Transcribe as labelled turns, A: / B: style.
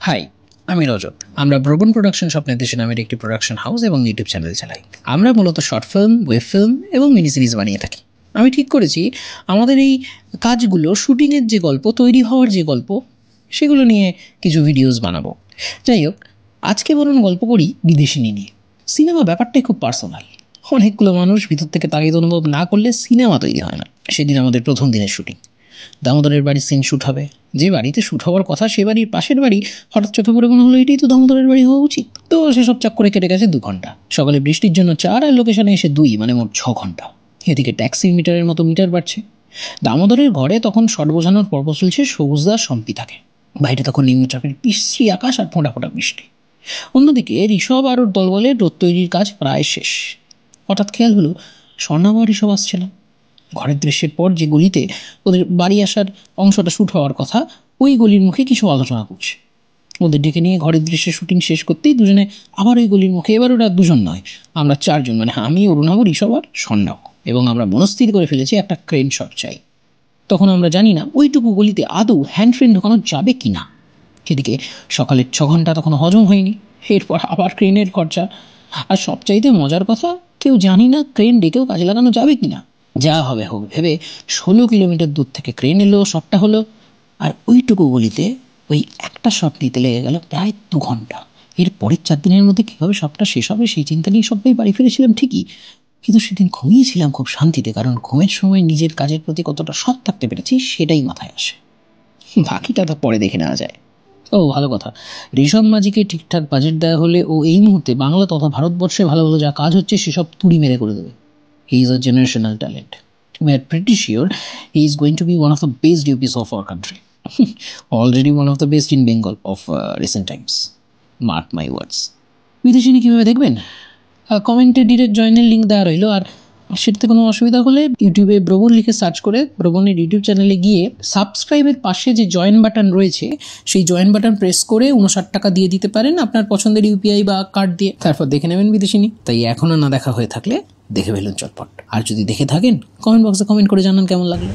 A: High, আমি রজত। আমরা ভ্রমণ প্রোডাকশন স্বপ্নের দেশে নামের একটি প্রোডাকশন হাউস এবং ইউটিউব চ্যানেল চালাই। আমরা মূলত শর্ট ফিল্ম, ওয়েব ফিল্ম এবং মিনি সিরিজ বানিয়ে থাকি। আমি ঠিক করেছি আমাদের এই কাজগুলো শুটিংয়ের যে গল্প, তৈরি হওয়ার যে গল্প, সেগুলো নিয়ে কিছু ভিডিওস বানাবো। যাই হোক, আজকে বরং গল্প করি বিদেশিনী নিয়ে। সিনেমা ব্যাপারটাই খুব পার্সোনাল। অনেকগুলো মানুষ ভিতর থেকে তাগিদ অনুভব না করলে সিনেমা তৈরি হয় না। সেদিন আমাদের প্রথম দিনের শুটিং। দামোদরের বাড়ির সিন শ্যুট হবে। যে বাড়িতে শ্যুট হওয়ার কথা সে বাড়ির পাশের বাড়ি হঠাৎ চোখে পড়ে মনে হলো এটাই তো দামোদরের বাড়ি হওয়া উচিত। তো সেসব চক্করে কেটে গেছে 2 ঘন্টা। সকালে বৃষ্টির জন্য 4 আর লোকেশনে এসে 2, মানে মোট 6 ঘন্টা। এদিকে ট্যাক্সি মিটারের মতো মিটার বাড়ছে। দামোদরের ঘরে তখন শট বোঝানোর পর্ব চলছে সবুজদার সম্পি থাকে। বাইরে তখন নিম্নচাপের বিশ্রী আকাশ আর ফোঁটা ফোঁটা বৃষ্টি। অন্যদিকে ঋষভ আর ওর দলবলের রোদ তৈরির কাজ প্রায় শেষ। হঠাৎ খেয়াল হলো স্বর্ণাব আর ঋষভ আসছে না। ঘরের দৃশ্যের পর যে গলিতে ওদের বাড়ি আসার অংশটা শ্যুট হওয়ার কথা, ওই গলির মুখে কিছু আলোচনা করছে। ওদের ডেকে নিয়ে ঘরের দৃশ্যের শুটিং শেষ করতেই দুজনে আবার ওই গলির মুখে। এবার ওরা 2 জন নয়, আমরা 4 জন, মানে আমি, অরুণাব, ঋষভ আর স্বর্ণাব। এবং আমরা মনস্থির করে ফেলেছি একটা ক্রেন শট চাই। তখন আমরা জানি না ওইটুকু গলিতে আদৌ হ্যান্ড ফ্রেন ঢোকানো যাবে কি না। সেদিকে সকালের 6 ঘন্টা তখন হজম হয়নি। এরপর আবার ক্রেনের খরচা। আর সবচাইতে মজার কথা, কেউ জানি না ক্রেন ডেকেও কাজে লাগানো যাবে কি না। যা হবে হোক ভেবে 16 কিলোমিটার দূর থেকে ক্রেন এলো, শটটা হলো। আর ওইটুকু গলিতে ওই একটা শট নিতে লেগে গেল প্রায় 2 ঘন্টা। এর পরের 4 দিনের মধ্যে কীভাবে শটটা শেষ হবে সেই চিন্তা নিয়ে সবাই বাড়ি ফিরেছিলাম ঠিকই, কিন্তু সেদিন ঘুমিয়েছিলাম খুব শান্তিতে, কারণ ঘুমের সময় নিজের কাজের প্রতি কতটা সৎ থাকতে পেরেছি সেটাই মাথায় আসে। বাকিটা তো পরে দেখে নেওয়া যায়। ও ভালো কথা, ঋষভ মাঝিকে ঠিকঠাক বাজেট দেওয়া হলে ও এই মুহূর্তে বাংলা তথা ভারতবর্ষে ভালো ভালো যা কাজ হচ্ছে সেসব তুড়ি মেরে করে দেবে। He is a generational talent. We are pretty sure he is going to be one of the best DPs of our country. Already one of the best in Bengal of recent times. Mark my words. বিদেশিনী কীভাবে দেখবেন? কমেন্টে direct জয়েনের link দেওয়া রইলো। আর সেটাতে কোনো অসুবিধা হলে ইউটিউবে ভ্রমণ লিখে সার্চ করে ভ্রমণের ইউটিউব চ্যানেলে গিয়ে সাবস্ক্রাইবের পাশে যে জয়েন বাটন রয়েছে সেই জয়েন বাটন প্রেস করে 59 টাকা দিয়ে দিতে পারেন আপনার পছন্দের ইউপিআই বা কার্ড দিয়ে। তারপর দেখে নেবেন বিদেশিনী। তাই এখনও না দেখা হয়ে থাকলে দেখে ফেলুন চটপট। আর যদি দেখে থাকেন কমেন্ট বক্সে কমেন্ট করে জানান কেমন লাগলো।